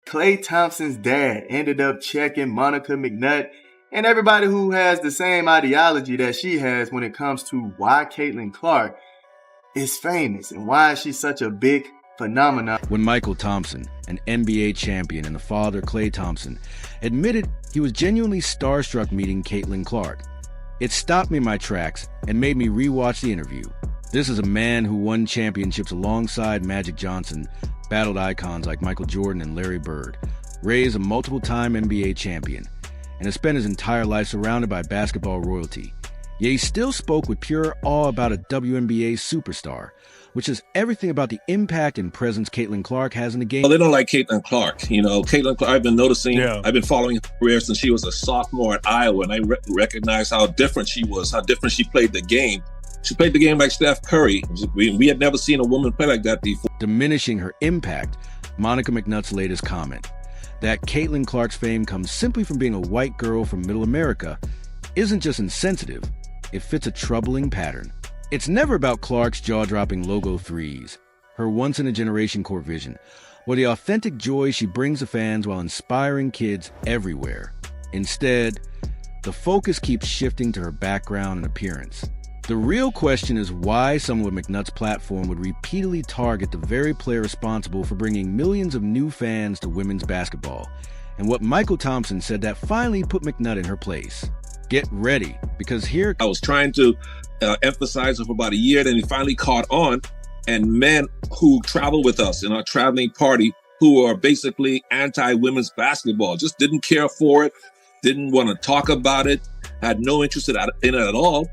Klay Thompson's dad ended up checking Monica McNutt and everybody who has the same ideology that she has when it comes to why Caitlin Clark is famous and why she's such a big phenomenon. When Mychal Thompson, an NBA champion and the father Klay Thompson, admitted he was genuinely starstruck meeting Caitlin Clark, it stopped me in my tracks and made me rewatch the interview. This is a man who won championships alongside Magic Johnson, battled icons like Michael Jordan and Larry Bird, raised a multiple-time NBA champion, and has spent his entire life surrounded by basketball royalty. Yet he still spoke with pure awe about a WNBA superstar, which is everything about the impact and presence Caitlin Clark has in the game. Well, they don't like Caitlin Clark. You know, Caitlin Clark, I've been noticing, I've been following her career since she was a sophomore at Iowa, and I recognized how different she was, how different she played the game. She played the game like Steph Curry. We had never seen a woman play like that before. Diminishing her impact, Monica McNutt's latest comment, that Caitlin Clark's fame comes simply from being a white girl from Middle America, isn't just insensitive, it fits a troubling pattern. It's never about Clark's jaw-dropping logo threes, her once-in-a-generation core vision, or the authentic joy she brings to fans while inspiring kids everywhere. Instead, the focus keeps shifting to her background and appearance. The real question is why someone with McNutt's platform would repeatedly target the very player responsible for bringing millions of new fans to women's basketball, and what Mychal Thompson said that finally put McNutt in her place. Get ready, because here... I was trying to emphasize it for about a year, then it finally caught on, and men who travel with us in our traveling party who are basically anti-women's basketball, just didn't care for it, didn't want to talk about it, had no interest in it at all.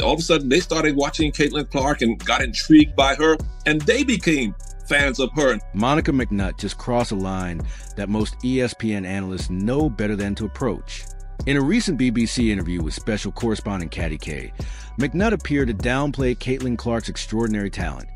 All of a sudden, they started watching Caitlin Clark and got intrigued by her, and they became fans of her. Monica McNutt just crossed a line that most ESPN analysts know better than to approach. In a recent BBC interview with special correspondent Caddy K, McNutt appeared to downplay Caitlin Clark's extraordinary talent,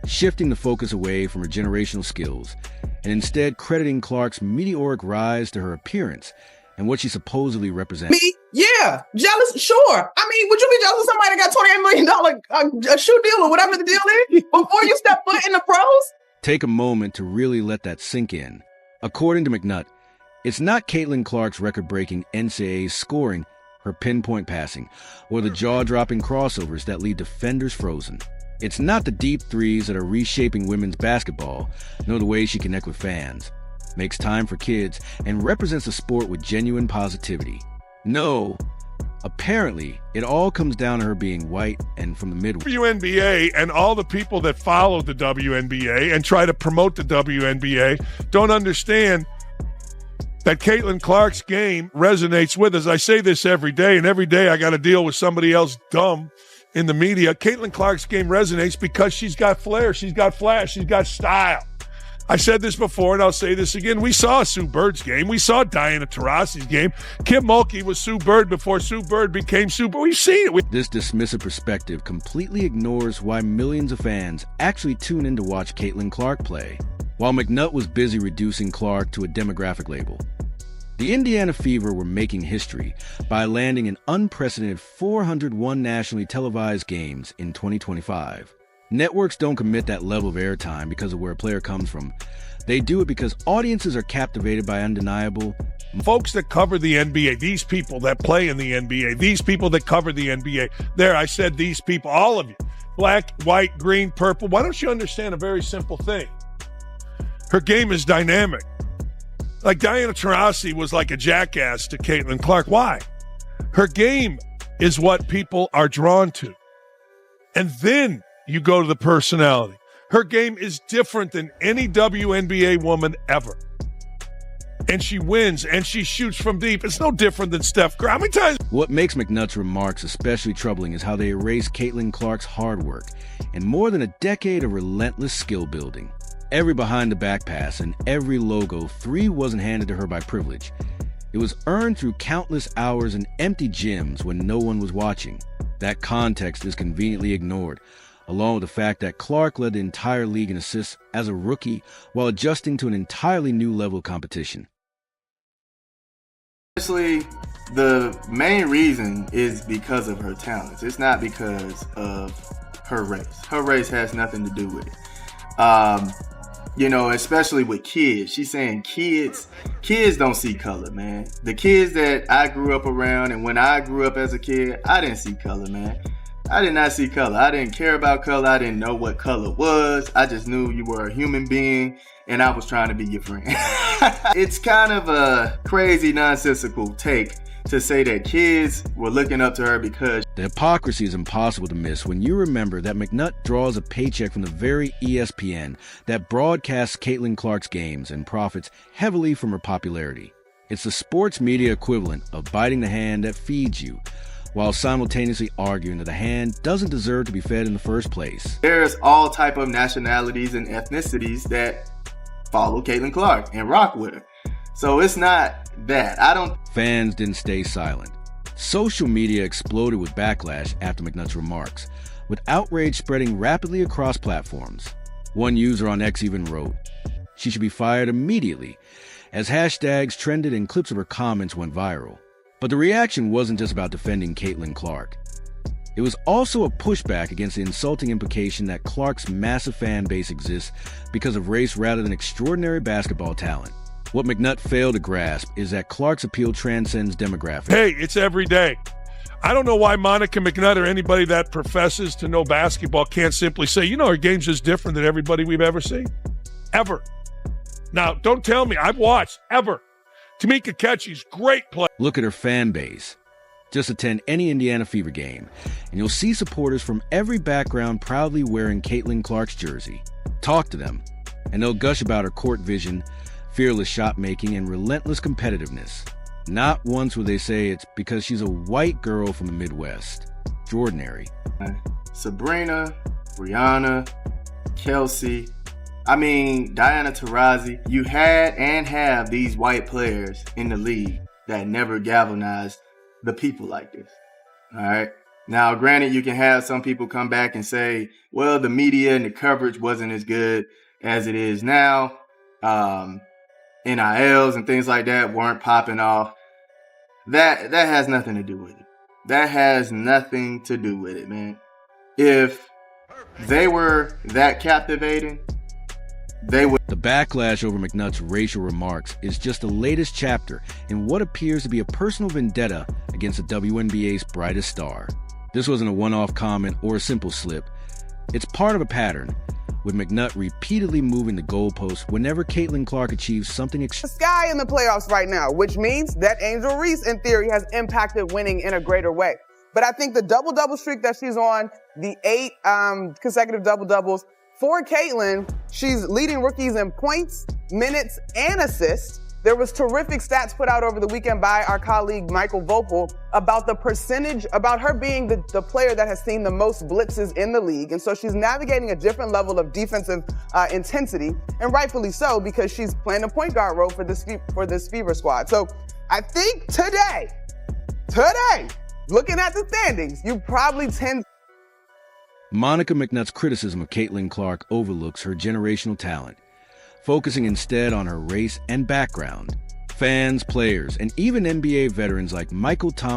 shifting the focus away from her generational skills, and instead crediting Clark's meteoric rise to her appearance and what she supposedly represents. Me? Yeah. Jealous? Sure. I mean, would you be jealous of somebody that got $28 million a shoe deal or whatever the deal is before you step foot in the pros? Take a moment to really let that sink in. According to McNutt, it's not Caitlin Clark's record-breaking NCAA scoring, her pinpoint passing, or the jaw-dropping crossovers that leave defenders frozen. It's not the deep threes that are reshaping women's basketball, nor the way she connects with fans, makes time for kids, and represents a sport with genuine positivity. No, apparently, it all comes down to her being white and from the Midwest. WNBA and all the people that follow the WNBA and try to promote the WNBA don't understand that Caitlin Clark's game resonates with us. I say this every day, and every day I got to deal with somebody else dumb in the media. Caitlin Clark's game resonates because she's got flair, she's got flash, she's got style. I said this before, and I'll say this again. We saw Sue Bird's game. We saw Diana Taurasi's game. Kim Mulkey was Sue Bird before Sue Bird became Sue Bird. We've seen it. This dismissive perspective completely ignores why millions of fans actually tune in to watch Caitlin Clark play. While McNutt was busy reducing Clark to a demographic label, the Indiana Fever were making history by landing an unprecedented 401 nationally televised games in 2025. Networks don't commit that level of airtime because of where a player comes from. They do it because audiences are captivated by undeniable. Folks that cover the NBA, these people that play in the NBA, these people that cover the NBA. There, I said these people, all of you. Black, white, green, purple. Why don't you understand a very simple thing? Her game is dynamic. Like Diana Taurasi was like a jackass to Caitlin Clark. Why? Her game is what people are drawn to. And then you go to the personality. Her game is different than any WNBA woman ever. And she wins, and she shoots from deep. It's no different than Steph Curry. How many times? What makes McNutt's remarks especially troubling is how they erase Caitlin Clark's hard work and more than a decade of relentless skill building. Every behind-the-back pass and every logo three wasn't handed to her by privilege. It was earned through countless hours in empty gyms when no one was watching. That context is conveniently ignored, along with the fact that Clark led the entire league in assists as a rookie while adjusting to an entirely new level of competition. Honestly, the main reason is because of her talents. It's not because of her race. Her race has nothing to do with it. You know, especially with kids. She's saying kids don't see color, man. The kids that I grew up around, and when I grew up as a kid, I didn't see color, man. I did not see color. I didn't care about color. I didn't know what color was. I just knew you were a human being, and I was trying to be your friend. It's kind of a crazy, nonsensical take to say that kids were looking up to her because... The hypocrisy is impossible to miss when you remember that McNutt draws a paycheck from the very ESPN that broadcasts Caitlin Clark's games and profits heavily from her popularity. It's the sports media equivalent of biting the hand that feeds you, while simultaneously arguing that the hand doesn't deserve to be fed in the first place. There's all type of nationalities and ethnicities that follow Caitlin Clark and rock with her. So it's not that. Fans didn't stay silent. Social media exploded with backlash after McNutt's remarks, with outrage spreading rapidly across platforms. One user on X even wrote, "She should be fired immediately," as hashtags trended and clips of her comments went viral. But the reaction wasn't just about defending Caitlin Clark. It was also a pushback against the insulting implication that Clark's massive fan base exists because of race rather than extraordinary basketball talent. What McNutt failed to grasp is that Clark's appeal transcends demographics. Hey, it's every day. I don't know why Monica McNutt or anybody that professes to know basketball can't simply say, you know, her game's just different than everybody we've ever seen. Ever. Now, don't tell me. I've watched. Ever. Tamika Catchy's great play. Look at her fan base. Just attend any Indiana Fever game, and you'll see supporters from every background proudly wearing Caitlin Clark's jersey. Talk to them, and they'll gush about her court vision, fearless shot making, and relentless competitiveness. Not once will they say it's because she's a white girl from the Midwest. Extraordinary. Sabrina, Brianna, Kelsey, Diana Taurasi. You had and have these white players in the league that never galvanized the people like this. All right. Now, granted, you can have some people come back and say, well, the media and the coverage wasn't as good as it is now. NILs and things like that weren't popping off. That has nothing to do with it. That has nothing to do with it, man. If they were that captivating, they would. The backlash over McNutt's racial remarks is just the latest chapter in what appears to be a personal vendetta against the WNBA's brightest star. This wasn't a one-off comment or a simple slip. It's part of a pattern, with McNutt repeatedly moving the goalposts whenever Caitlin Clark achieves something The sky in the playoffs right now, which means that Angel Reese, in theory, has impacted winning in a greater way. But I think the double-double streak that she's on, the 8 consecutive double-doubles, for Caitlin, she's leading rookies in points, minutes, and assists. There was terrific stats put out over the weekend by our colleague Mychal Thompson about the percentage, about her being the player that has seen the most blitzes in the league. And so she's navigating a different level of defensive intensity, and rightfully so, because she's playing a point guard role for this Fever squad. So I think today, looking at the standings, you probably tend. Monica McNutt's criticism of Caitlin Clark overlooks her generational talent, focusing instead on her race and background. Fans, players, and even NBA veterans like Mychal Thompson